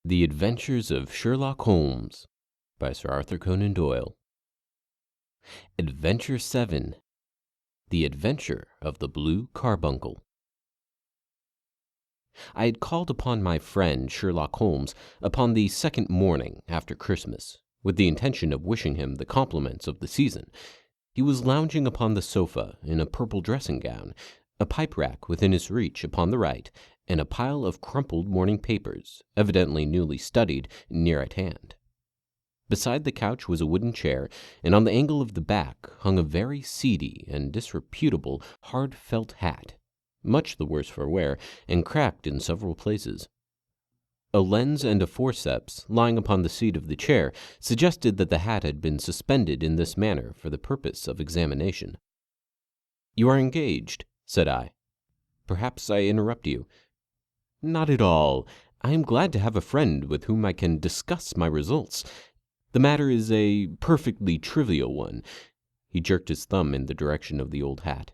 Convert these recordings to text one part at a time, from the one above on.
The Adventures of Sherlock Holmes by Sir Arthur Conan Doyle. Adventure 7. The Adventure of the Blue Carbuncle. I had called upon my friend Sherlock Holmes upon the second morning after Christmas, with the intention of wishing him the compliments of the season. He was lounging upon the sofa in a purple dressing-gown, a pipe-rack within his reach upon the right, and a pile of crumpled morning papers, evidently newly studied, near at hand. Beside the couch was a wooden chair, and on the angle of the back hung a very seedy and disreputable hard felt hat, much the worse for wear, and cracked in several places. A lens and a forceps, lying upon the seat of the chair, suggested that the hat had been suspended in this manner for the purpose of examination. "You are engaged," said I. "Perhaps I interrupt you." "Not at all. I am glad to have a friend with whom I can discuss my results. The matter is a perfectly trivial one." He jerked his thumb in the direction of the old hat.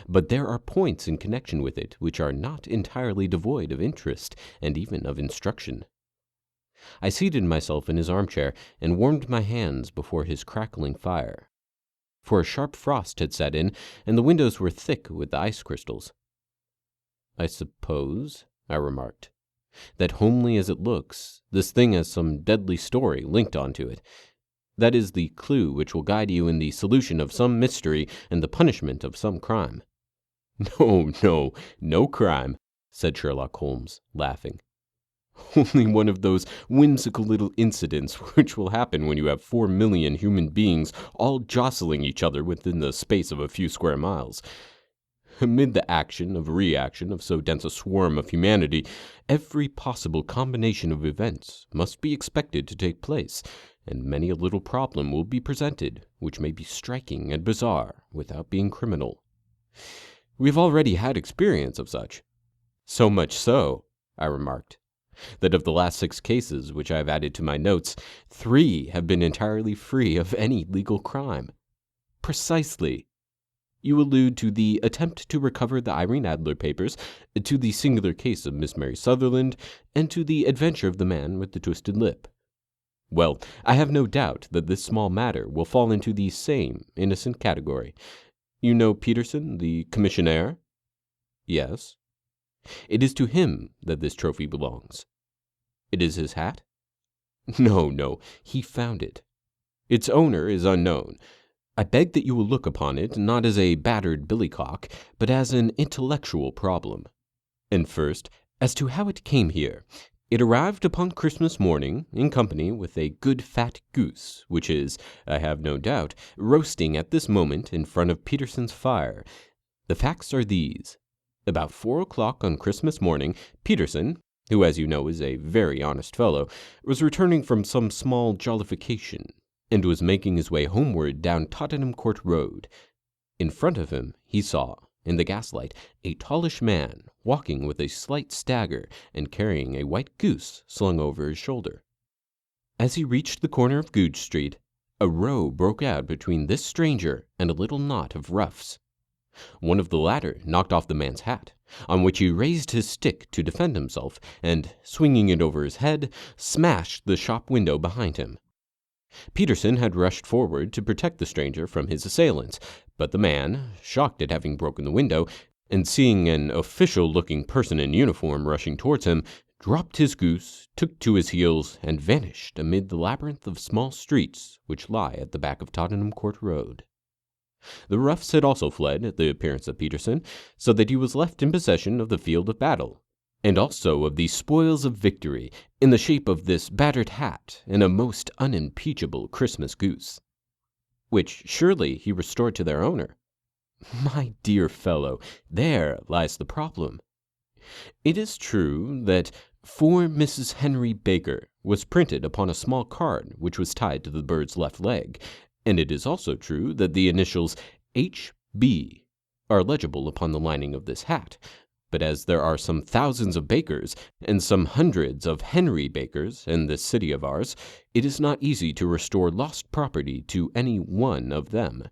"But there are points in connection with it which are not entirely devoid of interest and even of instruction." I seated myself in his armchair and warmed my hands before his crackling fire, for a sharp frost had set in, and the windows were thick with ice crystals. "I suppose," I remarked, "that homely as it looks, this thing has some deadly story linked onto it. That is the clue which will guide you in the solution of some mystery and the punishment of some crime." No crime," said Sherlock Holmes, laughing. "Only one of those whimsical little incidents which will happen when you have 4,000,000 human beings all jostling each other within the space of a few square miles. Amid the reaction of so dense a swarm of humanity, every possible combination of events must be expected to take place, and many a little problem will be presented which may be striking and bizarre without being criminal. We have already had experience of such." "So much so," I remarked, "that of the last 6 cases which I have added to my notes, 3 have been entirely free of any legal crime." "Precisely. You allude to the attempt to recover the Irene Adler papers, to the singular case of Miss Mary Sutherland, and to the adventure of the man with the twisted lip. Well, I have no doubt that this small matter will fall into the same innocent category. You know Peterson, the commissionaire?" "Yes." "It is to him that this trophy belongs." "It is his hat?" No, he found it. Its owner is unknown. I beg that you will look upon it not as a battered billycock, but as an intellectual problem. And first, as to how it came here. It arrived upon Christmas morning, in company with a good fat goose, which is, I have no doubt, roasting at this moment in front of Peterson's fire. The facts are these. About 4 o'clock on Christmas morning, Peterson, who as you know is a very honest fellow, was returning from some small jollification, and was making his way homeward down Tottenham Court Road. In front of him he saw, in the gaslight, a tallish man walking with a slight stagger and carrying a white goose slung over his shoulder. As he reached the corner of Goodge Street, a row broke out between this stranger and a little knot of roughs. One of the latter knocked off the man's hat, on which he raised his stick to defend himself, and, swinging it over his head, smashed the shop window behind him. Peterson had rushed forward to protect the stranger from his assailants, but the man, shocked at having broken the window, and seeing an official-looking person in uniform rushing towards him, dropped his goose, took to his heels, and vanished amid the labyrinth of small streets which lie at the back of Tottenham Court Road. The roughs had also fled at the appearance of Peterson, so that he was left in possession of the field of battle, and also of the spoils of victory, in the shape of this battered hat and a most unimpeachable Christmas goose, which surely he restored to their owner. My dear fellow, there lies the problem. It is true that "For Mrs. Henry Baker" was printed upon a small card which was tied to the bird's left leg, and it is also true that the initials H.B. are legible upon the lining of this hat. But as there are some thousands of Bakers and some hundreds of Henry Bakers in this city of ours, it is not easy to restore lost property to any one of them.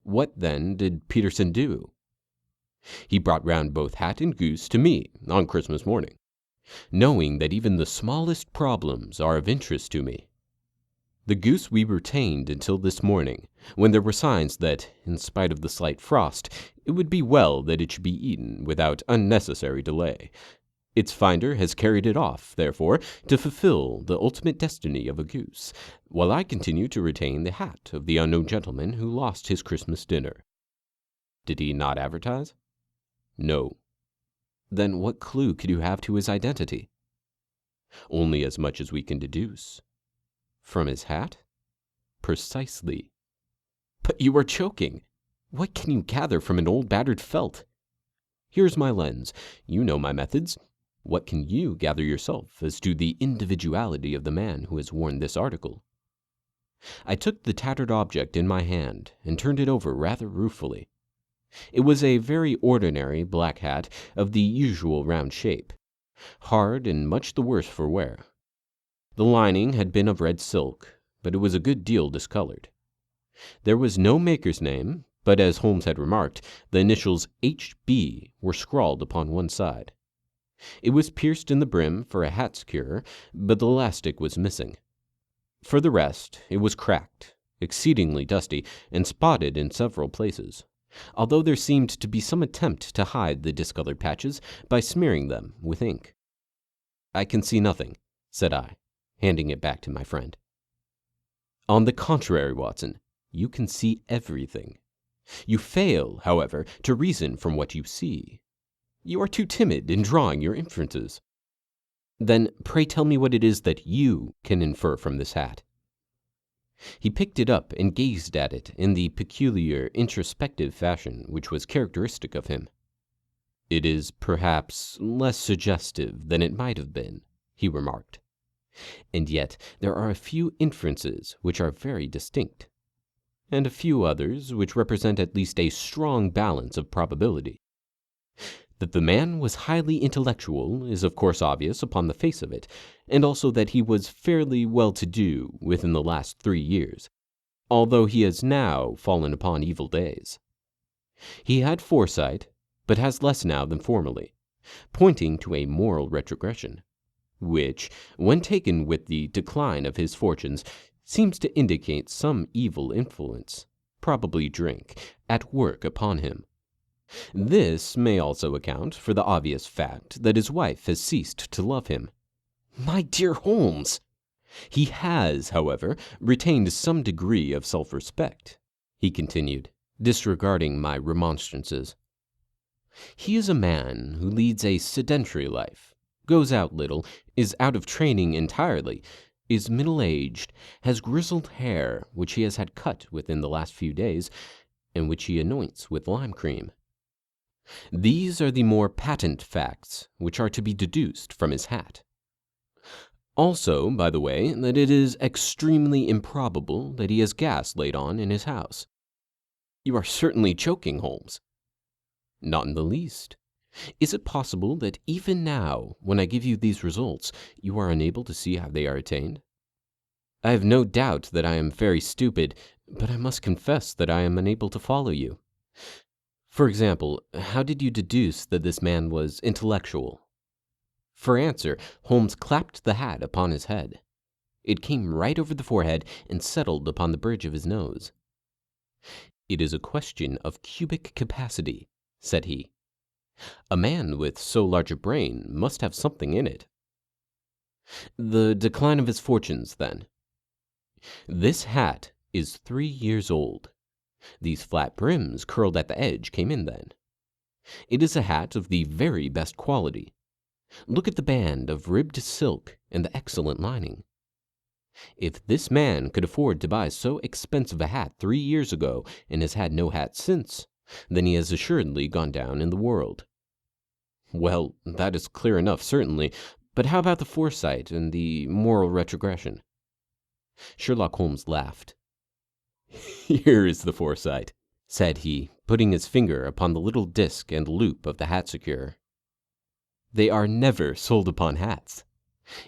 What, then, did Peterson do? He brought round both hat and goose to me on Christmas morning, knowing that even the smallest problems are of interest to me. The goose we retained until this morning, when there were signs that, in spite of the slight frost, it would be well that it should be eaten without unnecessary delay. Its finder has carried it off, therefore, to fulfill the ultimate destiny of a goose, while I continue to retain the hat of the unknown gentleman who lost his Christmas dinner. Did he not advertise? No. Then what clue could you have to his identity? Only as much as we can deduce. From his hat? Precisely. But you are choking. What can you gather from an old battered felt? Here's my lens. You know my methods. What can you gather yourself as to the individuality of the man who has worn this article? I took the tattered object in my hand and turned it over rather ruefully. It was a very ordinary black hat of the usual round shape, hard and much the worse for wear. The lining had been of red silk, but it was a good deal discolored. There was no maker's name, but as Holmes had remarked, the initials H.B. were scrawled upon one side. It was pierced in the brim for a hat skewer, but the elastic was missing. For the rest, it was cracked, exceedingly dusty, and spotted in several places, although there seemed to be some attempt to hide the discolored patches by smearing them with ink. "I can see nothing," said I, handing it back to my friend. "On the contrary, Watson, you can see everything. You fail, however, to reason from what you see. You are too timid in drawing your inferences. Then pray tell me what it is that you can infer from this hat." He picked it up and gazed at it in the peculiar introspective fashion which was characteristic of him. "It is perhaps less suggestive than it might have been," he remarked. "And yet there are a few inferences which are very distinct, and a few others which represent at least a strong balance of probability. That the man was highly intellectual is of course obvious upon the face of it, and also that he was fairly well-to-do within the last 3 years, although he has now fallen upon evil days. He had foresight, but has less now than formerly, pointing to a moral retrogression, which, when taken with the decline of his fortunes, seems to indicate some evil influence, probably drink, at work upon him. This may also account for the obvious fact that his wife has ceased to love him." "My dear Holmes!" "He has, however, retained some degree of self-respect," he continued, disregarding my remonstrances. "He is a man who leads a sedentary life, goes out little, is out of training entirely, is middle-aged, has grizzled hair which he has had cut within the last few days, and which he anoints with lime cream. These are the more patent facts which are to be deduced from his hat. Also, by the way, that it is extremely improbable that he has gas laid on in his house." "You are certainly joking, Holmes." "Not in the least. Is it possible that even now, when I give you these results, you are unable to see how they are attained? I have no doubt that I am very stupid, but I must confess that I am unable to follow you. For example, how did you deduce that this man was intellectual?" For answer, Holmes clapped the hat upon his head. It came right over the forehead and settled upon the bridge of his nose. "It is a question of cubic capacity," said he. "A man with so large a brain must have something in it." "The decline of his fortunes, then." "This hat is 3 years old. These flat brims curled at the edge came in then. It is a hat of the very best quality. Look at the band of ribbed silk and the excellent lining. If this man could afford to buy so expensive a hat 3 years ago and has had no hat since, then he has assuredly gone down in the world." "Well, that is clear enough, certainly. But how about the foresight and the moral retrogression?" Sherlock Holmes laughed. "Here is the foresight," said he, putting his finger upon the little disc and loop of the hat securer. "They are never sold upon hats.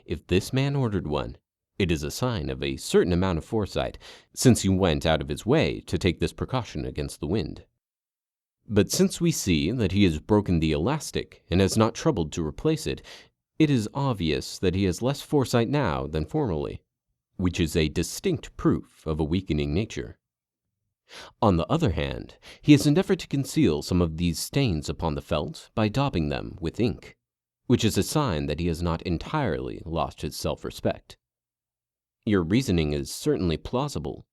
If this man ordered one, it is a sign of a certain amount of foresight, since he went out of his way to take this precaution against the wind. But since we see that he has broken the elastic and has not troubled to replace it, It is obvious that he has less foresight now than formerly, which is a distinct proof of a weakening nature. On the other hand, he has endeavored to conceal some of these stains upon the felt by daubing them with ink, which is a sign that he has not entirely lost his self-respect. Your reasoning is certainly plausible.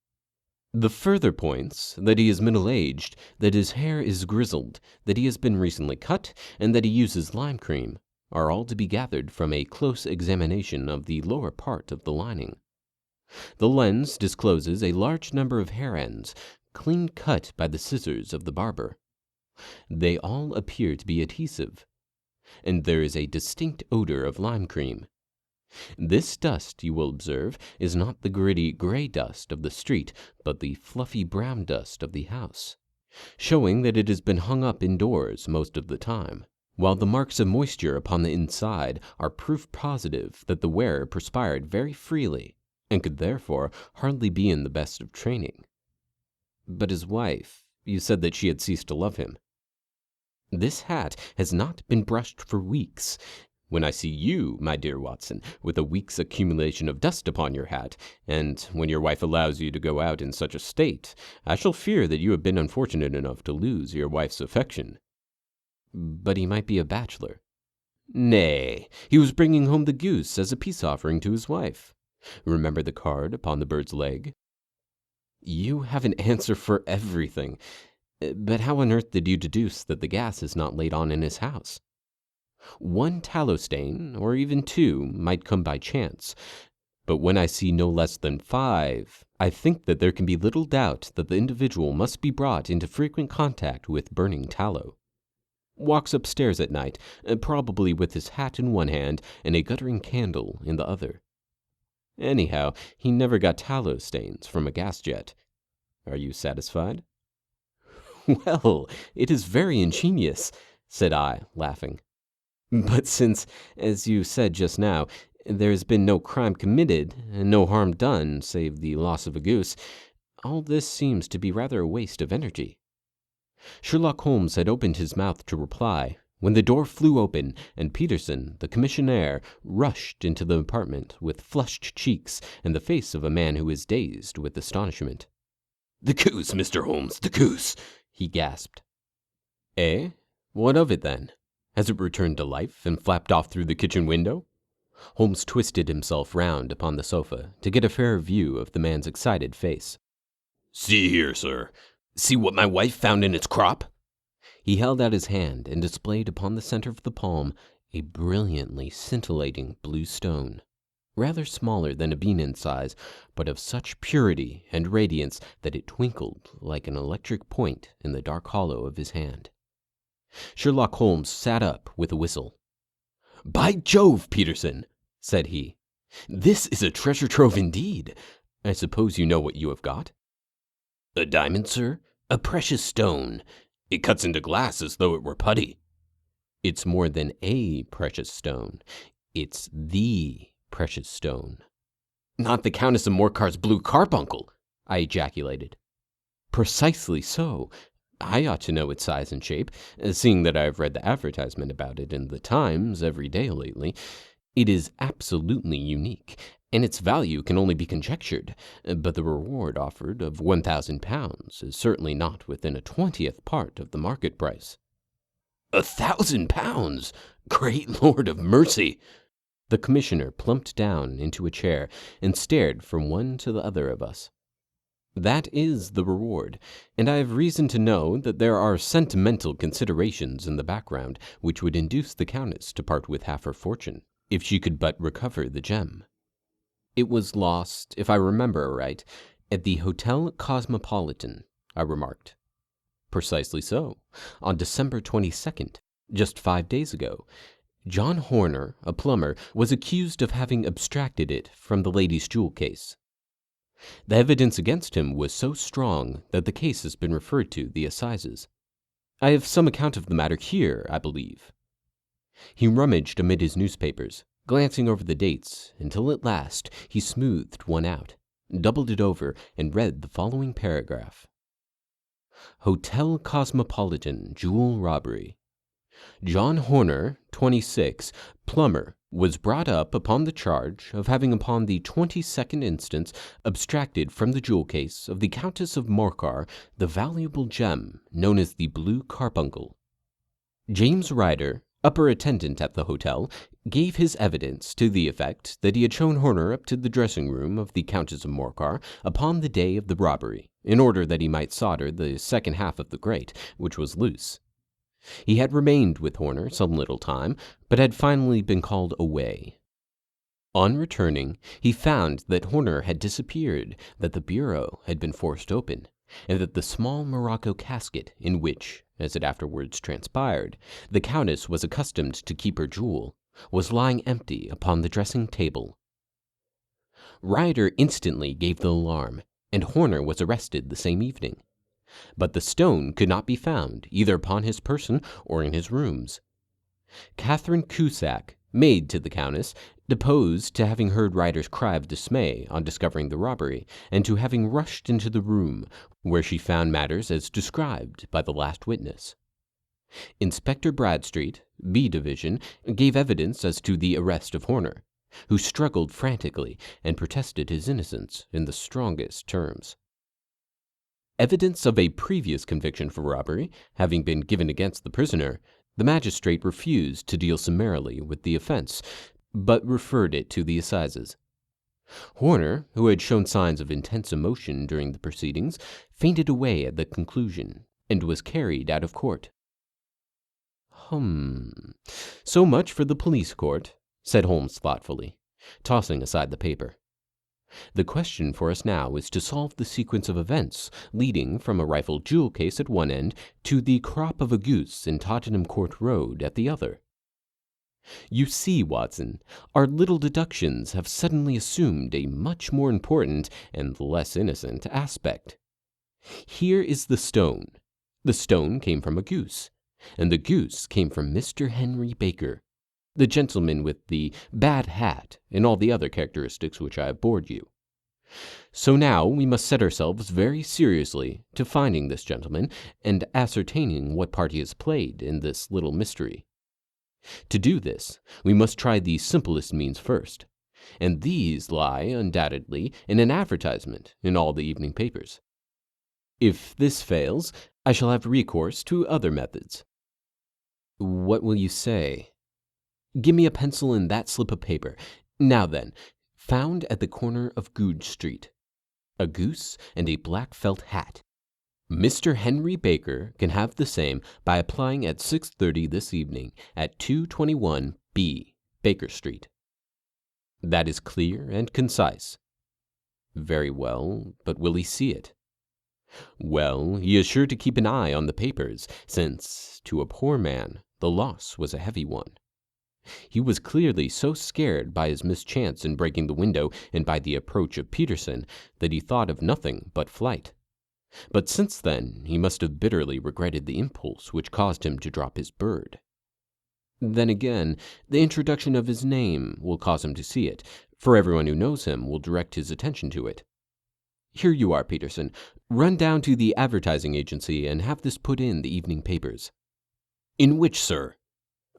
The further points, that he is middle-aged, that his hair is grizzled, that he has been recently cut, and that he uses lime cream, are all to be gathered from a close examination of the lower part of the lining. The lens discloses a large number of hair ends, clean cut by the scissors of the barber. They all appear to be adhesive, and there is a distinct odor of lime cream. This dust, you will observe, is not the gritty gray dust of the street, but the fluffy brown dust of the house, showing that it has been hung up indoors most of the time, while the marks of moisture upon the inside are proof positive that the wearer perspired very freely and could therefore hardly be in the best of training. But his wife, you said that she had ceased to love him. This hat has not been brushed for weeks. When I see you, my dear Watson, with a week's accumulation of dust upon your hat, and when your wife allows you to go out in such a state, I shall fear that you have been unfortunate enough to lose your wife's affection. But he might be a bachelor. Nay, he was bringing home the goose as a peace offering to his wife. Remember the card upon the bird's leg? You have an answer for everything. But how on earth did you deduce that the gas is not laid on in his house? One tallow stain, or even two, might come by chance, but when I see no less than 5, I think that there can be little doubt that the individual must be brought into frequent contact with burning tallow. Walks upstairs at night, probably with his hat in one hand and a guttering candle in the other. Anyhow, he never got tallow stains from a gas jet. Are you satisfied? Well, it is very ingenious, said I, laughing. But since, as you said just now, there has been no crime committed and no harm done save the loss of a goose, all this seems to be rather a waste of energy. Sherlock Holmes had opened his mouth to reply when the door flew open and Peterson, the commissionaire, rushed into the apartment with flushed cheeks and the face of a man who is dazed with astonishment. "The goose, Mr. Holmes, the goose!" he gasped. Eh? What of it then? Has it returned to life and flapped off through the kitchen window? Holmes twisted himself round upon the sofa to get a fair view of the man's excited face. "See here, sir. See what my wife found in its crop?" He held out his hand and displayed upon the center of the palm a brilliantly scintillating blue stone, rather smaller than a bean in size, but of such purity and radiance that it twinkled like an electric point in the dark hollow of his hand. Sherlock Holmes sat up with a whistle. "By Jove, Peterson," said he, "this is a treasure trove indeed. I suppose you know what you have got?" "A diamond, sir? A precious stone. It cuts into glass as though it were putty." "It's more than a precious stone. It's the precious stone." "Not the Countess of Morcar's Blue Carbuncle!" I ejaculated. "Precisely so. I ought to know its size and shape, seeing that I have read the advertisement about it in the Times every day lately. It is absolutely unique, and its value can only be conjectured, but the reward offered of £1,000 is certainly not within a 20th part of the market price." £1,000! Great Lord of mercy! The commissioner plumped down into a chair and stared from one to the other of us. "That is the reward, and I have reason to know that there are sentimental considerations in the background which would induce the Countess to part with half her fortune, if she could but recover the gem. It was lost, if I remember aright, at the Hotel Cosmopolitan," I remarked. "Precisely so. On December 22nd, just 5 days ago, John Horner, a plumber, was accused of having abstracted it from the lady's jewel case. The evidence against him was so strong that the case has been referred to the assizes. I have some account of the matter here, I believe." He rummaged amid his newspapers, glancing over the dates, until at last he smoothed one out, doubled it over, and read the following paragraph. "Hotel Cosmopolitan Jewel Robbery. John Horner, 26, plumber, was brought up upon the charge of having upon the 22nd instant abstracted from the jewel case of the Countess of Morcar the valuable gem known as the Blue Carbuncle. James Ryder, upper attendant at the hotel, gave his evidence to the effect that he had shown Horner up to the dressing-room of the Countess of Morcar upon the day of the robbery, in order that he might solder the second half of the grate, which was loose. He had remained with Horner some little time, but had finally been called away. On returning, he found that Horner had disappeared, that the bureau had been forced open, and that the small morocco casket in which, as it afterwards transpired, the Countess was accustomed to keep her jewel, was lying empty upon the dressing-table. Ryder instantly gave the alarm, and Horner was arrested the same evening. But the stone could not be found either upon his person or in his rooms. Catherine Cusack, maid to the Countess, deposed to having heard Ryder's cry of dismay on discovering the robbery, and to having rushed into the room, where she found matters as described by the last witness. Inspector Bradstreet, B Division, gave evidence as to the arrest of Horner, who struggled frantically and protested his innocence in the strongest terms. Evidence of a previous conviction for robbery having been given against the prisoner, the magistrate refused to deal summarily with the offense, but referred it to the assizes. Horner, who had shown signs of intense emotion during the proceedings, fainted away at the conclusion, and was carried out of court. So much for the police court, said Holmes thoughtfully, tossing aside the paper. The question for us now is to solve the sequence of events leading from a rifled jewel case at one end to the crop of a goose in Tottenham Court Road at the other. You see, Watson, our little deductions have suddenly assumed a much more important and less innocent aspect. Here is the stone. The stone came from a goose, and the goose came from Mr. Henry Baker, the gentleman with the bad hat and all the other characteristics which I have bored you. So now we must set ourselves very seriously to finding this gentleman and ascertaining what part he has played in this little mystery. To do this, we must try the simplest means first, and these lie undoubtedly in an advertisement in all the evening papers. If this fails, I shall have recourse to other methods. What will you say? Give me a pencil and that slip of paper. Now then, found at the corner of Goodge Street. A goose and a black felt hat. Mr. Henry Baker can have the same by applying at 6:30 this evening at 221 B, Baker Street. That is clear and concise. Very well, but will he see it? Well, he is sure to keep an eye on the papers, since, to a poor man, the loss was a heavy one. He was clearly so scared by his mischance in breaking the window and by the approach of Peterson that he thought of nothing but flight. But since then he must have bitterly regretted the impulse which caused him to drop his bird. Then again, the introduction of his name will cause him to see it, for everyone who knows him will direct his attention to it. Here you are, Peterson. Run down to the advertising agency and have this put in the evening papers. In which, sir?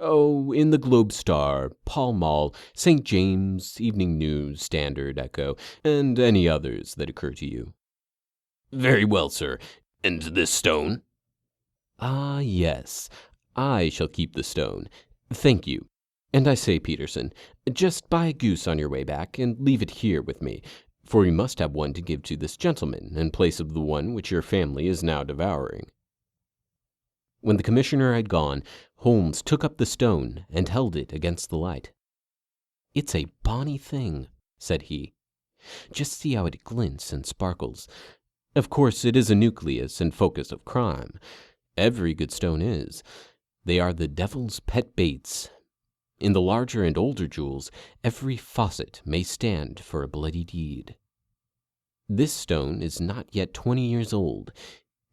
Oh, in the Globe Star, Pall Mall, St. James, Evening News, Standard, Echo, and any others that occur to you. Very well, sir. And this stone? Ah, yes. I shall keep the stone. Thank you. And I say, Peterson, just buy a goose on your way back and leave it here with me, for we must have one to give to this gentleman in place of the one which your family is now devouring. When the commissioner had gone, Holmes took up the stone and held it against the light. It's a bonny thing, said he. Just see how it glints and sparkles. Of course, it is a nucleus and focus of crime. Every good stone is. They are the devil's pet baits. In the larger and older jewels, every faucet may stand for a bloody deed. This stone is not yet 20 years old.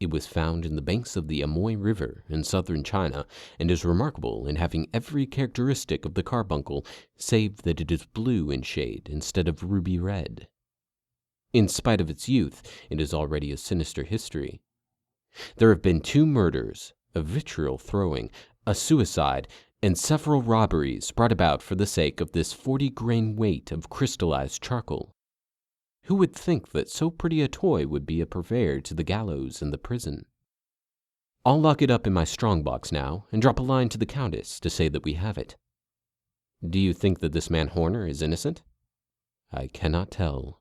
It was found in the banks of the Amoy River in southern China, and is remarkable in having every characteristic of the carbuncle, save that it is blue in shade instead of ruby red. In spite of its youth, it is already a sinister history. There have been 2 murders, a vitriol throwing, a suicide, and several robberies brought about for the sake of this 40-grain weight of crystallized charcoal. Who would think that so pretty a toy would be a purveyor to the gallows and the prison? I'll lock it up in my strong-box now and drop a line to the Countess to say that we have it. Do you think that this man Horner is innocent? I cannot tell.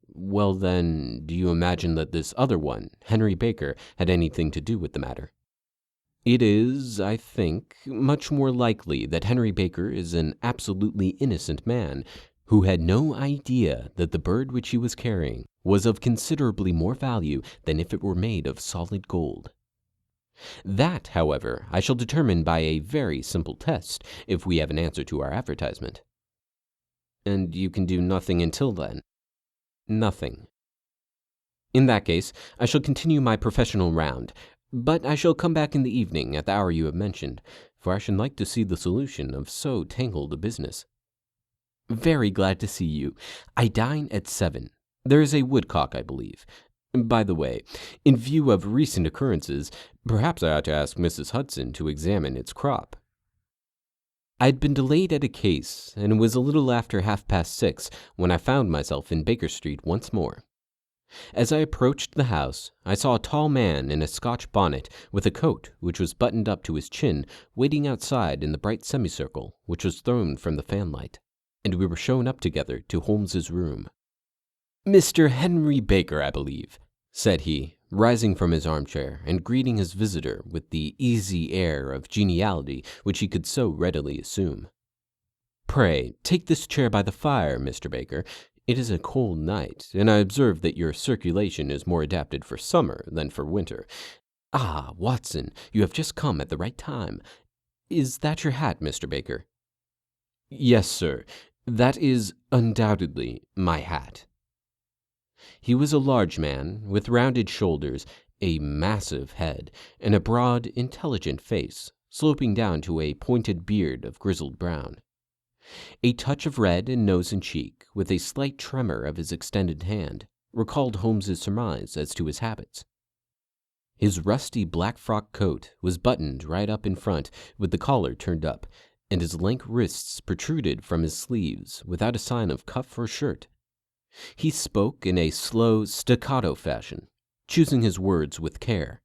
Well then, do you imagine that this other one, Henry Baker, had anything to do with the matter? It is, I think, much more likely that Henry Baker is an absolutely innocent man who had no idea that the bird which he was carrying was of considerably more value than if it were made of solid gold. That, however, I shall determine by a very simple test if we have an answer to our advertisement. And you can do nothing until then? Nothing. In that case, I shall continue my professional round, but I shall come back in the evening at the hour you have mentioned, for I should like to see the solution of so tangled a business. Very glad to see you. I dine at 7. There is a woodcock, I believe. By the way, in view of recent occurrences, perhaps I ought to ask Mrs. Hudson to examine its crop. I had been delayed at a case, and it was a little after 6:30 when I found myself in Baker Street once more. As I approached the house, I saw a tall man in a Scotch bonnet, with a coat which was buttoned up to his chin, waiting outside in the bright semicircle which was thrown from the fanlight, and we were shown up together to Holmes's room. "Mr. Henry Baker, I believe," said he, rising from his armchair and greeting his visitor with the easy air of geniality which he could so readily assume. "Pray, take this chair by the fire, Mr. Baker. It is a cold night, and I observe that your circulation is more adapted for summer than for winter. Ah, Watson, you have just come at the right time. Is that your hat, Mr. Baker?" "Yes, sir. That is undoubtedly my hat." He was a large man, with rounded shoulders, a massive head, and a broad, intelligent face, sloping down to a pointed beard of grizzled brown. A touch of red in nose and cheek, with a slight tremor of his extended hand, recalled Holmes's surmise as to his habits. His rusty black frock coat was buttoned right up in front, with the collar turned up, and his lank wrists protruded from his sleeves without a sign of cuff or shirt. He spoke in a slow, staccato fashion, choosing his words with care,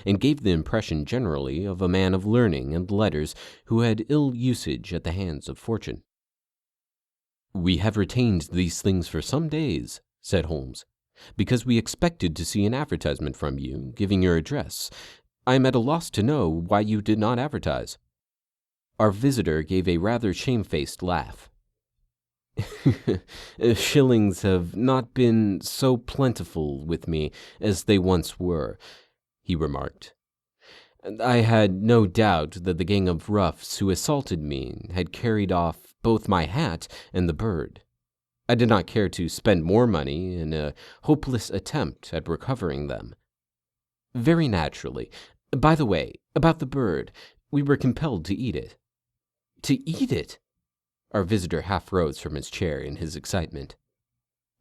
and gave the impression generally of a man of learning and letters who had ill usage at the hands of fortune. "We have retained these things for some days," said Holmes, "because we expected to see an advertisement from you, giving your address. I am at a loss to know why you did not advertise." Our visitor gave a rather shamefaced laugh. "Shillings have not been so plentiful with me as they once were," he remarked. "I had no doubt that the gang of roughs who assaulted me had carried off both my hat and the bird. I did not care to spend more money in a hopeless attempt at recovering them." "Very naturally. By the way, about the bird, we were compelled to eat it." "To eat it?" Our visitor half rose from his chair in his excitement.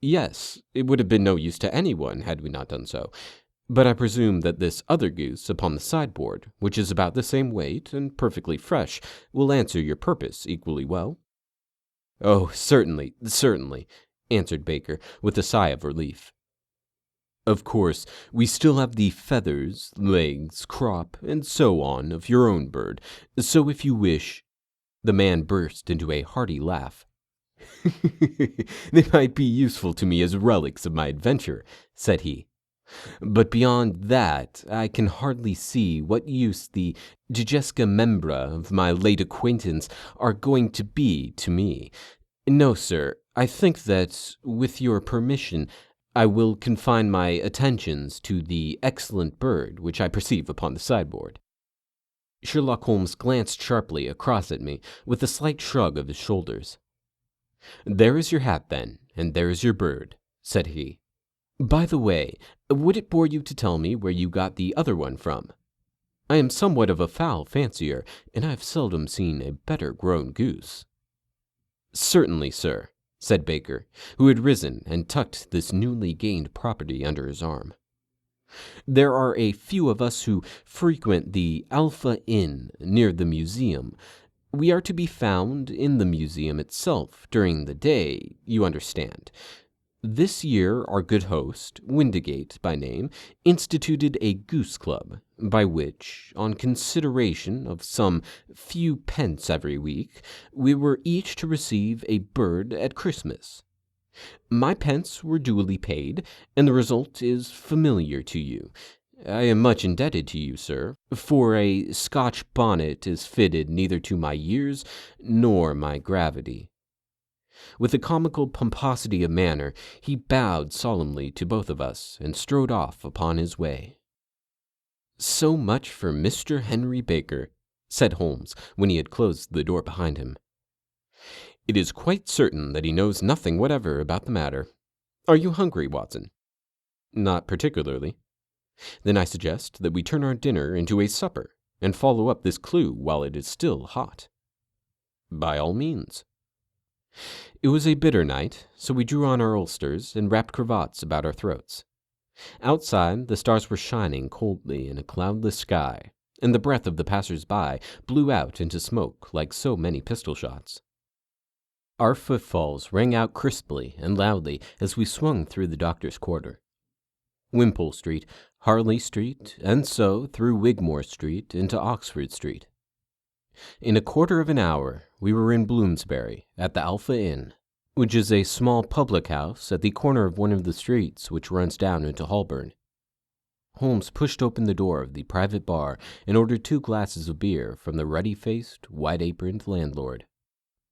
"Yes, it would have been no use to anyone had we not done so. But I presume that this other goose upon the sideboard, which is about the same weight and perfectly fresh, will answer your purpose equally well." "Oh, certainly, certainly," answered Baker, with a sigh of relief. "Of course, we still have the feathers, legs, crop, and so on of your own bird, so if you wish—" The man burst into a hearty laugh. "They might be useful to me as relics of my adventure," said he. "But beyond that, I can hardly see what use the digesca membra of my late acquaintance are going to be to me. No, sir, I think that, with your permission, I will confine my attentions to the excellent bird which I perceive upon the sideboard." Sherlock Holmes glanced sharply across at me, with a slight shrug of his shoulders. "There is your hat, then, and there is your bird," said he. "By the way, would it bore you to tell me where you got the other one from? I am somewhat of a fowl fancier, and I have seldom seen a better grown goose." "Certainly, sir," said Baker, who had risen and tucked this newly gained property under his arm. There are a few of us who frequent the Alpha Inn near the museum. We are to be found in the museum itself during the day, you understand. This year our good host, Windigate by name, instituted a goose club, by which, on consideration of some few pence every week, we were each to receive a bird at Christmas. My pence were duly paid, and the result is familiar to you. I am much indebted to you, sir, for a Scotch bonnet is fitted neither to my years nor my gravity. With a comical pomposity of manner, he bowed solemnly to both of us and strode off upon his way. "So much for Mr. Henry Baker," said Holmes, when he had closed the door behind him. "It is quite certain that he knows nothing whatever about the matter. Are you hungry, Watson?" "Not particularly." "Then I suggest that we turn our dinner into a supper and follow up this clue while it is still hot." "By all means." It was a bitter night, so we drew on our ulsters and wrapped cravats about our throats. Outside, the stars were shining coldly in a cloudless sky, and the breath of the passers-by blew out into smoke like so many pistol shots. Our footfalls rang out crisply and loudly as we swung through the doctor's quarter. Wimpole Street, Harley Street, and so through Wigmore Street into Oxford Street. In a quarter of an hour we were in Bloomsbury, at the Alpha Inn, which is a small public house at the corner of one of the streets which runs down into Holborn. Holmes pushed open the door of the private bar and ordered 2 glasses of beer from the ruddy-faced, white-aproned landlord.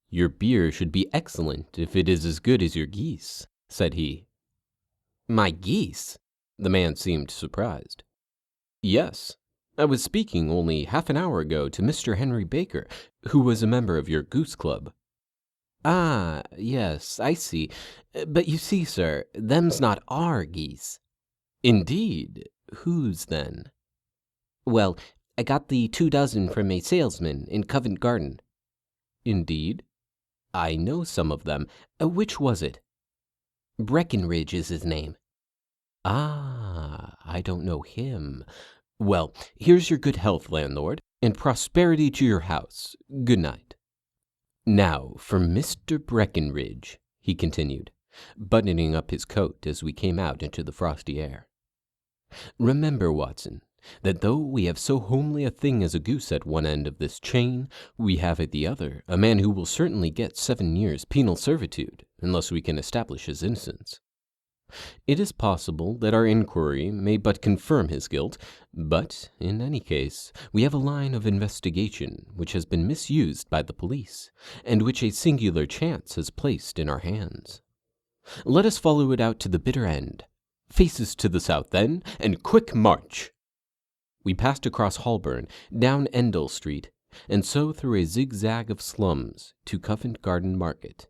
"Your beer should be excellent if it is as good as your geese," said he. "My geese?" The man seemed surprised. "Yes. I was speaking only half an hour ago to Mr. Henry Baker, who was a member of your goose club." "Ah, yes, I see. But you see, sir, them's not our geese." "Indeed? Whose, then?" "Well, I got the 2 dozen from a salesman in Covent Garden." "Indeed? I know some of them. Which was it?" "Breckenridge is his name." "Ah, I don't know him. Well, here's your good health, landlord, and prosperity to your house. Good night. Now, for Mr. Breckenridge," he continued, buttoning up his coat as we came out into the frosty air. "Remember, Watson, that though we have so homely a thing as a goose at one end of this chain, we have at the other a man who will certainly get 7 years penal servitude unless we can establish his innocence. It is possible that our inquiry may but confirm his guilt, but, in any case, we have a line of investigation which has been misused by the police, and which a singular chance has placed in our hands. Let us follow it out to the bitter end. Faces to the south, then, and quick march!" We passed across Holborn, down Endell Street, and so through a zigzag of slums to Covent Garden Market.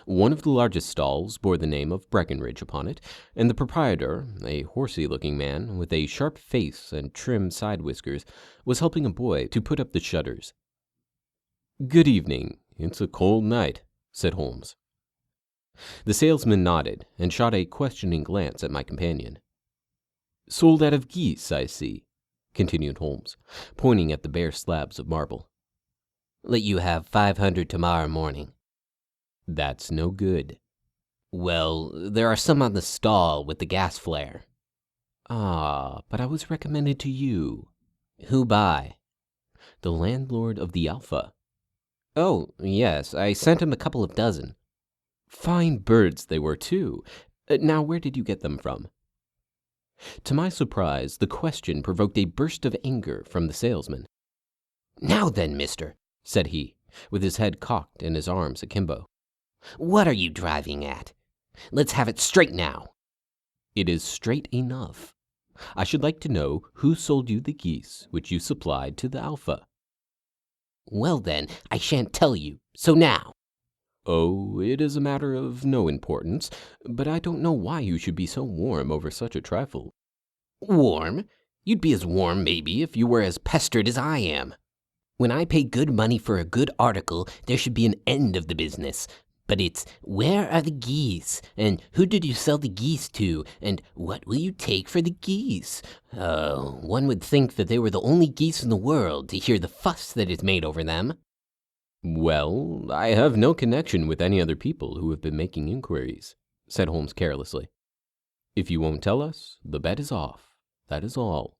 One of the largest stalls bore the name of Breckenridge upon it, and the proprietor, a horsey-looking man with a sharp face and trim side-whiskers, was helping a boy to put up the shutters. "Good evening. It's a cold night," said Holmes. The salesman nodded and shot a questioning glance at my companion. "Sold out of geese, I see," continued Holmes, pointing at the bare slabs of marble. "Let you have 500 tomorrow morning." "That's no good." "Well, there are some on the stall with the gas flare." "Ah, but I was recommended to you." "Who by?" "The landlord of the Alpha." "Oh, yes, I sent him a couple of dozen." "Fine birds they were, too. Now, where did you get them from?" To my surprise, the question provoked a burst of anger from the salesman. "Now then, mister," said he, with his head cocked and his arms akimbo. "What are you driving at? Let's have it straight now." "It is straight enough. I should like to know who sold you the geese which you supplied to the Alpha." "Well, then, I shan't tell you. So now." "Oh, it is a matter of no importance, but I don't know why you should be so warm over such a trifle." "Warm? You'd be as warm, maybe, if you were as pestered as I am. When I pay good money for a good article, there should be an end of the business. But it's, where are the geese? And who did you sell the geese to? And what will you take for the geese? One would think that they were the only geese in the world to hear the fuss that is made over them. Well, I have no connection with any other people who have been making inquiries, said Holmes carelessly. If you won't tell us, the bet is off. That is all.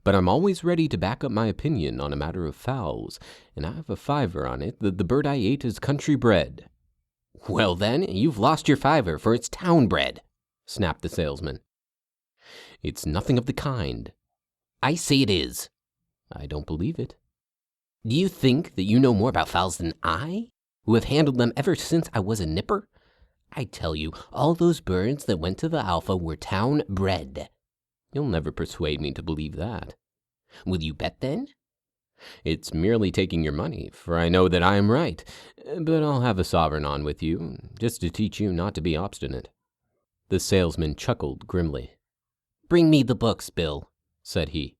But I'm always ready to back up my opinion on a matter of fowls, and I have a fiver on it that the bird I ate is country bred. Well then, you've lost your fiver, for it's town bred, snapped the salesman. It's nothing of the kind. I say it is. I don't believe it. Do you think that you know more about fowls than I, who have handled them ever since I was a nipper? I tell you, all those birds that went to the Alpha were town bred. You'll never persuade me to believe that. Will you bet then? It's merely taking your money, for I know that I am right. But I'll have a sovereign on with you, just to teach you not to be obstinate. The salesman chuckled grimly. Bring me the books, Bill, said he.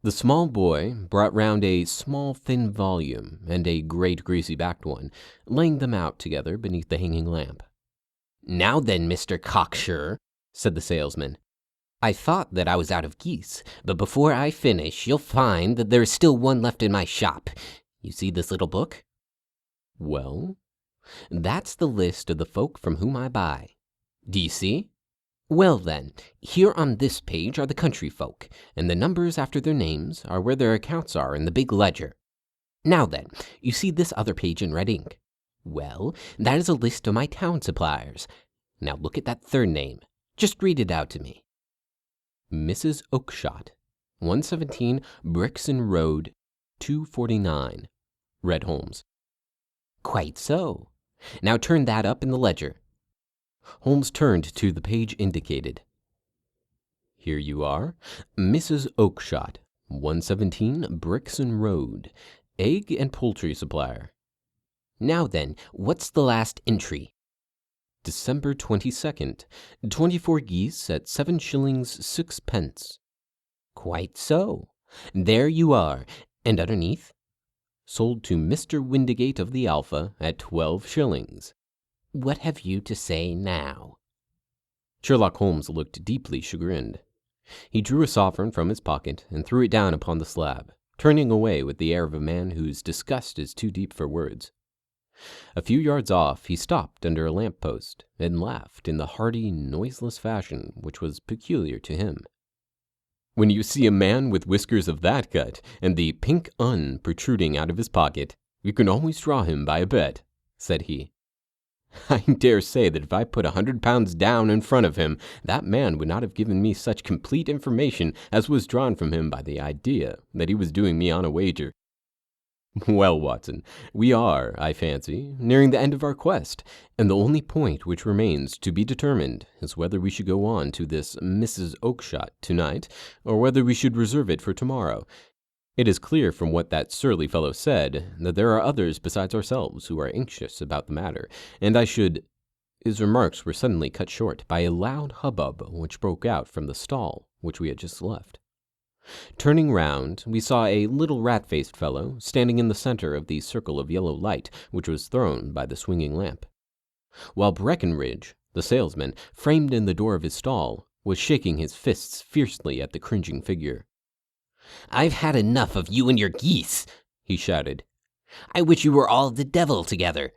The small boy brought round a small thin volume and a great greasy-backed one, laying them out together beneath the hanging lamp. Now then, Mr. Cocksure, said the salesman. I thought that I was out of geese, but before I finish, you'll find that there is still one left in my shop. You see this little book? Well? That's the list of the folk from whom I buy. Do you see? Well then, here on this page are the country folk, and the numbers after their names are where their accounts are in the big ledger. Now then, you see this other page in red ink? Well, that is a list of my town suppliers. Now look at that third name. Just read it out to me. Mrs. Oakshott, 117 Brixton Road, 249, read Holmes. Quite so. Now turn that up in the ledger. Holmes turned to the page indicated. Here you are. Mrs. Oakshott, 117 Brixton Road, egg and poultry supplier. Now then, what's the last entry? December 22nd, 24 geese at 7 shillings 6 pence. Quite so. There you are. And underneath? Sold to Mr. Windigate of the Alpha at 12 shillings. What have you to say now? Sherlock Holmes looked deeply chagrined. He drew a sovereign from his pocket and threw it down upon the slab, turning away with the air of a man whose disgust is too deep for words. A few yards off, he stopped under a lamp-post and laughed in the hearty, noiseless fashion which was peculiar to him. When you see a man with whiskers of that cut and the pink un protruding out of his pocket, you can always draw him by a bet, said he. I dare say that if I put 100 pounds down in front of him, that man would not have given me such complete information as was drawn from him by the idea that he was doing me on a wager. Well, Watson, we are, I fancy, nearing the end of our quest, and the only point which remains to be determined is whether we should go on to this Mrs. Oakshott tonight, or whether we should reserve it for tomorrow. It is clear from what that surly fellow said that there are others besides ourselves who are anxious about the matter, and I should— His remarks were suddenly cut short by a loud hubbub which broke out from the stall which we had just left. Turning round, we saw a little rat-faced fellow standing in the center of the circle of yellow light which was thrown by the swinging lamp, while Breckenridge, the salesman, framed in the door of his stall, was shaking his fists fiercely at the cringing figure. I've had enough of you and your geese, he shouted. I wish you were all the devil together.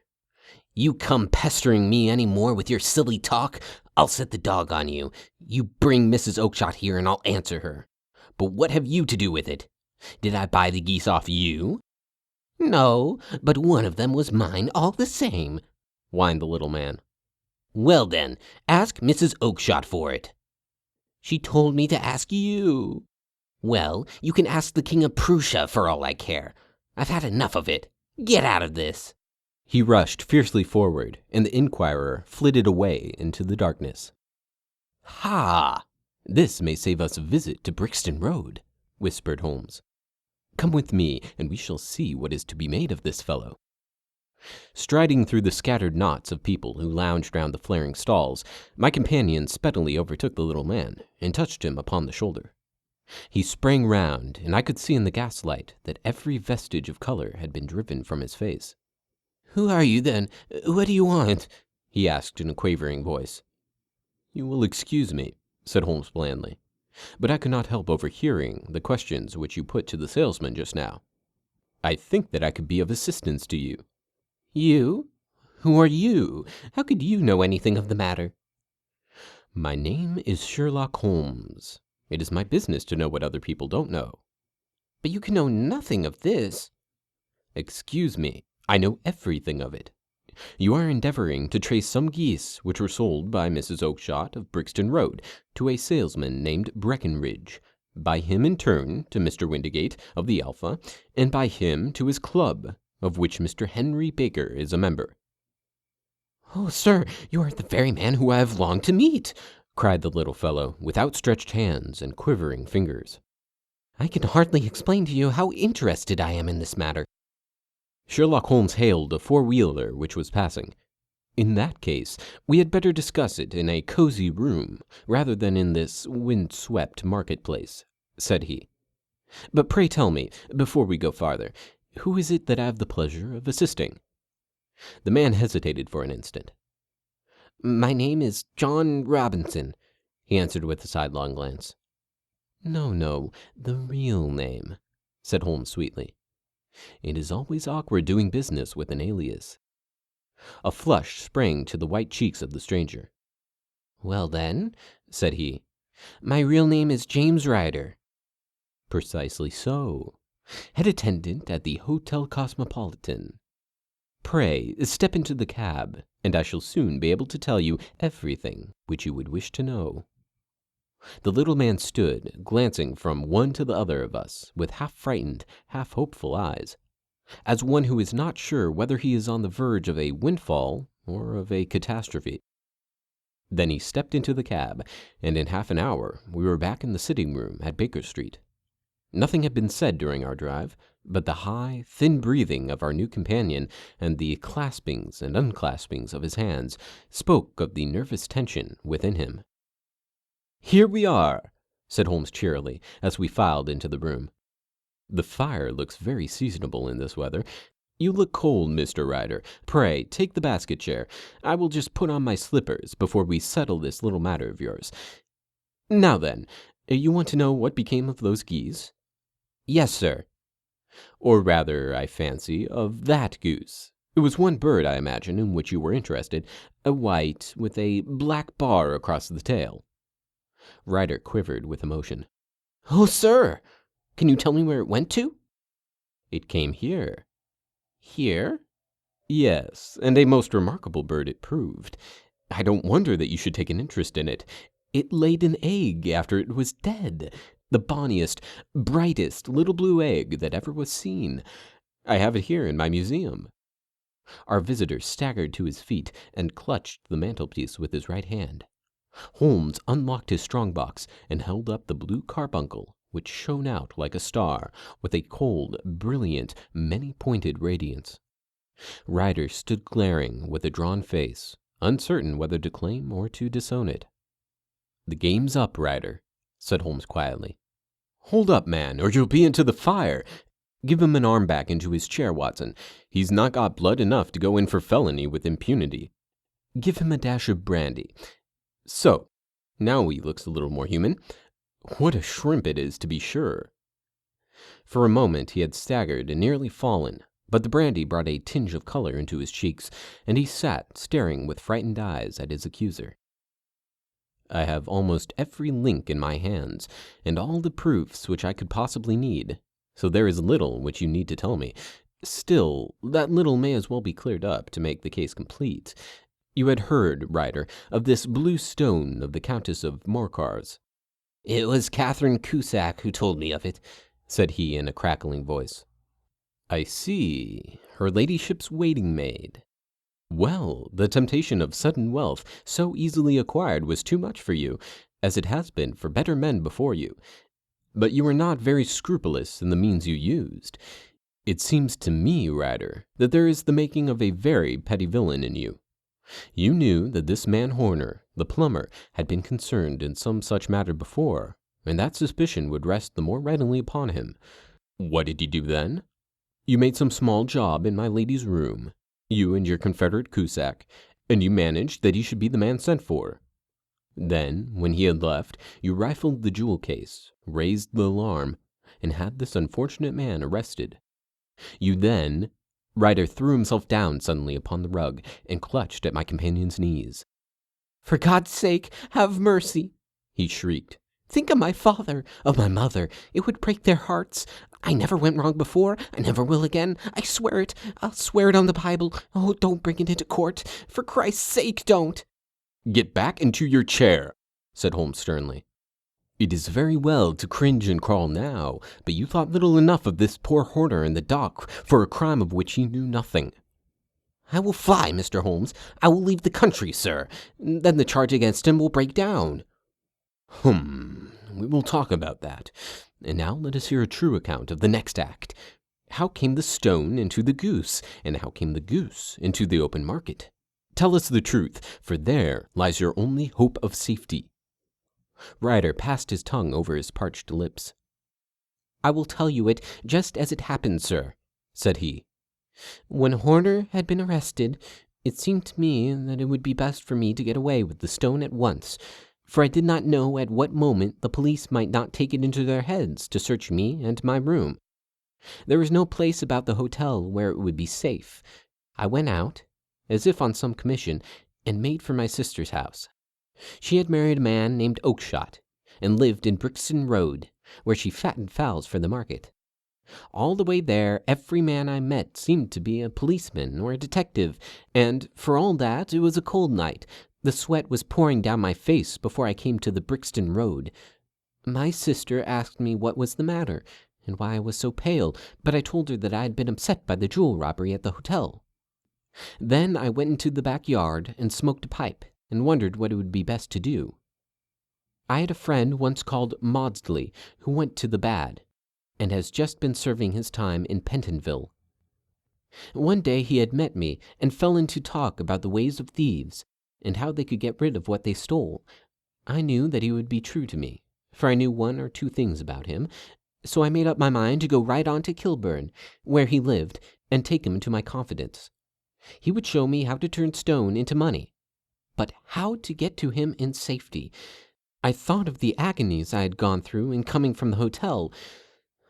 You come pestering me any more with your silly talk, I'll set the dog on you. You bring Mrs. Oakshott here and I'll answer her. But what have you to do with it? Did I buy the geese off you? No, but one of them was mine all the same, whined the little man. Well then, ask Mrs. Oakshott for it. She told me to ask you. Well, you can ask the King of Prussia for all I care. I've had enough of it. Get out of this. He rushed fiercely forward, and the inquirer flitted away into the darkness. Ha! This may save us a visit to Brixton Road, whispered Holmes. Come with me, and we shall see what is to be made of this fellow. Striding through the scattered knots of people who lounged round the flaring stalls, my companion speedily overtook the little man and touched him upon the shoulder. He sprang round, and I could see in the gaslight that every vestige of color had been driven from his face. Who are you, then? What do you want? He asked in a quavering voice. You will excuse me, said Holmes blandly, but I could not help overhearing the questions which you put to the salesman just now. I think that I could be of assistance to you. You? Who are you? How could you know anything of the matter? My name is Sherlock Holmes. It is my business to know what other people don't know. But you can know nothing of this. Excuse me, I know everything of it. You are endeavoring to trace some geese which were sold by Mrs. Oakshott of Brixton Road to a salesman named Breckenridge, by him in turn to Mr. Windigate of the Alpha, and by him to his club, of which Mr. Henry Baker is a member. Oh, sir, you are the very man who I have longed to meet, cried the little fellow, with outstretched hands and quivering fingers. I can hardly explain to you how interested I am in this matter. Sherlock Holmes hailed a four-wheeler which was passing. In that case, we had better discuss it in a cozy room, rather than in this wind-swept marketplace, said he. But pray tell me, before we go farther, who is it that I have the pleasure of assisting? The man hesitated for an instant. My name is John Robinson, he answered with a sidelong glance. No, the real name, said Holmes sweetly. It is always awkward doing business with an alias. A flush sprang to the white cheeks of the stranger. Well then, said he, my real name is James Ryder. Precisely so. Head attendant at the Hotel Cosmopolitan. Pray, step into the cab, and I shall soon be able to tell you everything which you would wish to know. The little man stood, glancing from one to the other of us, with half-frightened, half-hopeful eyes, as one who is not sure whether he is on the verge of a windfall or of a catastrophe. Then he stepped into the cab, and in half an hour we were back in the sitting-room at Baker Street. Nothing had been said during our drive, but the high, thin breathing of our new companion and the claspings and unclaspings of his hands spoke of the nervous tension within him. "Here we are," said Holmes cheerily, as we filed into the room. "The fire looks very seasonable in this weather. You look cold, Mr. Ryder. Pray, take the basket chair. I will just put on my slippers before we settle this little matter of yours. Now then, you want to know what became of those geese?" Yes, sir. Or rather, I fancy, of that goose. It was one bird, I imagine, in which you were interested, a white, with a black bar across the tail. Ryder quivered with emotion. "Oh, sir! Can you tell me where it went to?" "It came here." "Here?" "Yes, and a most remarkable bird it proved. I don't wonder that you should take an interest in it. It laid an egg after it was dead, the bonniest, brightest little blue egg that ever was seen. I have it here in my museum." Our visitor staggered to his feet and clutched the mantelpiece with his right hand. Holmes unlocked his strong-box and held up the Blue Carbuncle, which shone out like a star, with a cold, brilliant, many-pointed radiance. Ryder stood glaring with a drawn face, uncertain whether to claim or to disown it. "The game's up, Ryder," said Holmes quietly. "Hold up, man, or you'll be into the fire. Give him an arm back into his chair, Watson. He's not got blood enough to go in for felony with impunity. Give him a dash of brandy. So, now he looks a little more human. What a shrimp it is, to be sure." For a moment he had staggered and nearly fallen, but the brandy brought a tinge of color into his cheeks, and he sat staring with frightened eyes at his accuser. "I have almost every link in my hands, and all the proofs which I could possibly need, so there is little which you need to tell me. Still, that little may as well be cleared up to make the case complete. You had heard, Ryder, of this blue stone of the Countess of Morcar's." "It was Catherine Cusack who told me of it," said he in a crackling voice. "I see. Her ladyship's waiting-maid. Well, the temptation of sudden wealth so easily acquired was too much for you, as it has been for better men before you. But you were not very scrupulous in the means you used. It seems to me, Ryder, that there is the making of a very petty villain in you. You knew that this man Horner, the plumber, had been concerned in some such matter before, and that suspicion would rest the more readily upon him. What did you do then? You made some small job in my lady's room. You and your confederate Cusack, and you managed that he should be the man sent for. Then, when he had left, you rifled the jewel case, raised the alarm, and had this unfortunate man arrested. You then— Ryder threw himself down suddenly upon the rug and clutched at my companion's knees. "For God's sake, have mercy!" he shrieked. "Think of my father, of my mother. It would break their hearts. I never went wrong before. I never will again. I swear it. I'll swear it on the Bible. Oh, don't bring it into court. For Christ's sake, don't." "Get back into your chair," said Holmes sternly. "It is very well to cringe and crawl now, but you thought little enough of this poor Horner in the dock for a crime of which he knew nothing." "I will fly, Mr. Holmes. I will leave the country, sir. Then the charge against him will break down." We will talk about that. And now let us hear a true account of the next act. How came the stone into the goose, and how came the goose into the open market? Tell us the truth, for there lies your only hope of safety." Ryder passed his tongue over his parched lips. "I will tell you it just as it happened, sir," said he. "When Horner had been arrested, it seemed to me that it would be best for me to get away with the stone at once, for I did not know at what moment the police might not take it into their heads to search me and my room. There was no place about the hotel where it would be safe. I went out, as if on some commission, and made for my sister's house. She had married a man named Oakshott, and lived in Brixton Road, where she fattened fowls for the market. All the way there, every man I met seemed to be a policeman or a detective, and, for all that, it was a cold night. The sweat was pouring down my face before I came to the Brixton Road. My sister asked me what was the matter, and why I was so pale, but I told her that I had been upset by the jewel robbery at the hotel. Then I went into the backyard and smoked a pipe, and wondered what it would be best to do. I had a friend once called Maudsley, who went to the bad, and has just been serving his time in Pentonville. One day he had met me, and fell into talk about the ways of thieves, and how they could get rid of what they stole. I knew that he would be true to me, for I knew one or two things about him, so I made up my mind to go right on to Kilburn, where he lived, and take him into my confidence. He would show me how to turn stone into money, but how to get to him in safety. I thought of the agonies I had gone through in coming from the hotel.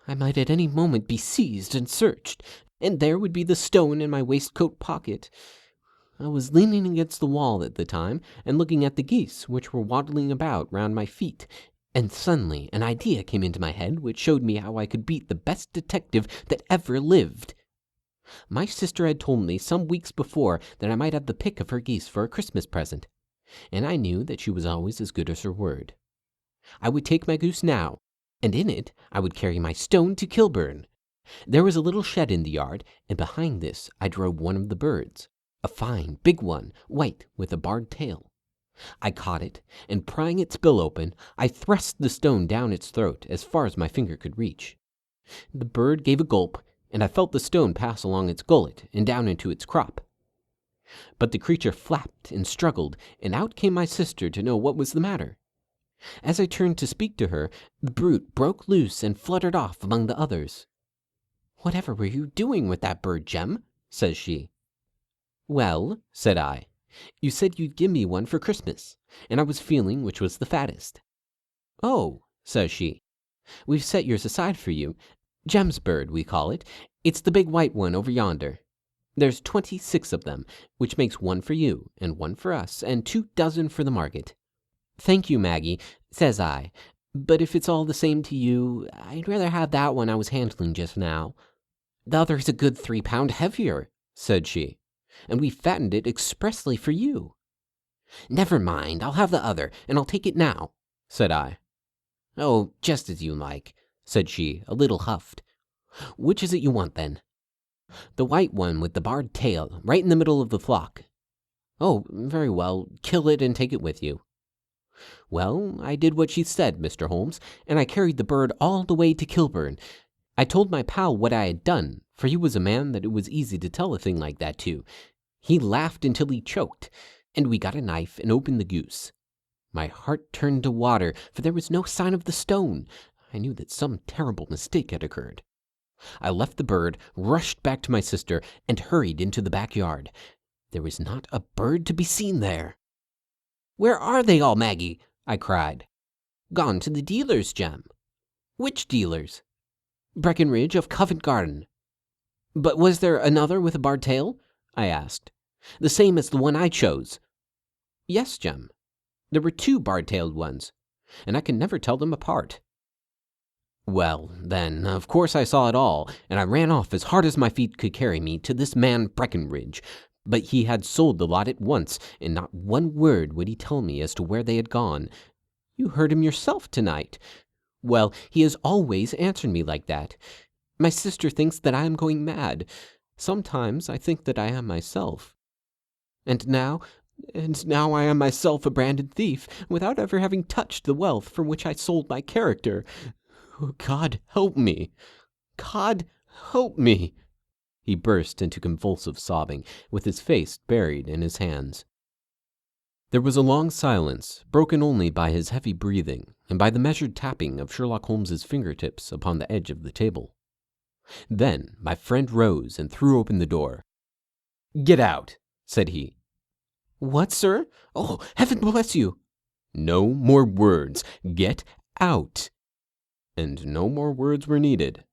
I might at any moment be seized and searched, and there would be the stone in my waistcoat pocket. I was leaning against the wall at the time, and looking at the geese which were waddling about round my feet, and suddenly an idea came into my head which showed me how I could beat the best detective that ever lived. My sister had told me some weeks before that I might have the pick of her geese for a Christmas present, and I knew that she was always as good as her word. I would take my goose now, and in it I would carry my stone to Kilburn. There was a little shed in the yard, and behind this I drove one of the birds, a fine big one, white with a barred tail. I caught it, and prying its bill open, I thrust the stone down its throat as far as my finger could reach. The bird gave a gulp, and I felt the stone pass along its gullet and down into its crop. But the creature flapped and struggled, and out came my sister to know what was the matter. As I turned to speak to her, the brute broke loose and fluttered off among the others. "Whatever were you doing with that bird, Jem?" says she. "Well," said I, "you said you'd give me one for Christmas, and I was feeling which was the fattest." "Oh," says she, "we've set yours aside for you. Jem's bird, we call it. It's the big white one over yonder. There's 26 of them, which makes one for you, and one for us, and 24 for the market." "Thank you, Maggie," says I, "but if it's all the same to you, I'd rather have that one I was handling just now." "The other's a good 3 pound heavier," said she, "and we fattened it expressly for you." "Never mind, I'll have the other, and I'll take it now," said I. "Oh, just as you like," said she, a little huffed. "Which is it you want, then?" "The white one with the barred tail, right in the middle of the flock." "Oh, very well, kill it and take it with you." Well, I did what she said, Mr. Holmes, and I carried the bird all the way to Kilburn. I told my pal what I had done, for he was a man that it was easy to tell a thing like that to. He laughed until he choked, and we got a knife and opened the goose. My heart turned to water, for there was no sign of the stone. I knew that some terrible mistake had occurred. I left the bird, rushed back to my sister, and hurried into the backyard. There was not a bird to be seen there. "Where are they all, Maggie?" I cried. "Gone to the dealers, Jem." "Which dealers?" "Breckenridge of Covent Garden." "But was there another with a barred tail?" I asked. "The same as the one I chose." "Yes, Jem. There were 2 barred-tailed ones, and I can never tell them apart." "Well, then, of course I saw it all, and I ran off as hard as my feet could carry me to this man Breckenridge. But he had sold the lot at once, and not one word would he tell me as to where they had gone. You heard him yourself tonight. Well, he has always answered me like that. My sister thinks that I am going mad. Sometimes I think that I am myself. And now I am myself a branded thief, without ever having touched the wealth for which I sold my character. Oh, God help me! God help me!" He burst into convulsive sobbing, with his face buried in his hands. There was a long silence, broken only by his heavy breathing and by the measured tapping of Sherlock Holmes's fingertips upon the edge of the table. Then my friend rose and threw open the door. "Get out," said he. "What, sir? Oh, heaven bless you!" "No more words. Get out." And no more words were needed.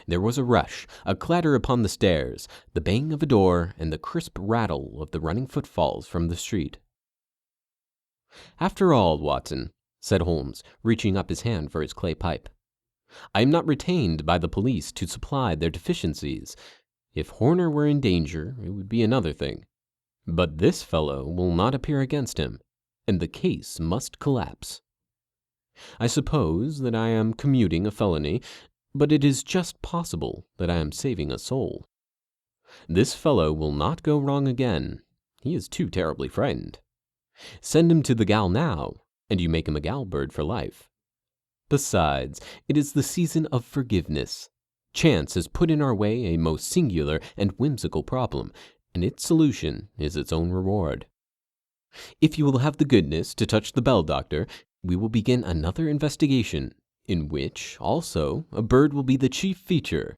There was a rush, a clatter upon the stairs, the bang of a door, and the crisp rattle of the running footfalls from the street. "After all, Watson," said Holmes, reaching up his hand for his clay pipe, "I am not retained by the police to supply their deficiencies. If Horner were in danger, it would be another thing. But this fellow will not appear against him, and the case must collapse. I suppose that I am commuting a felony, but it is just possible that I am saving a soul. This fellow will not go wrong again. He is too terribly frightened. Send him to the gal now, and you make him a gal bird for life. Besides, it is the season of forgiveness. Chance has put in our way a most singular and whimsical problem, and its solution is its own reward. If you will have the goodness to touch the bell, Doctor, we will begin another investigation, in which, also, a bird will be the chief feature.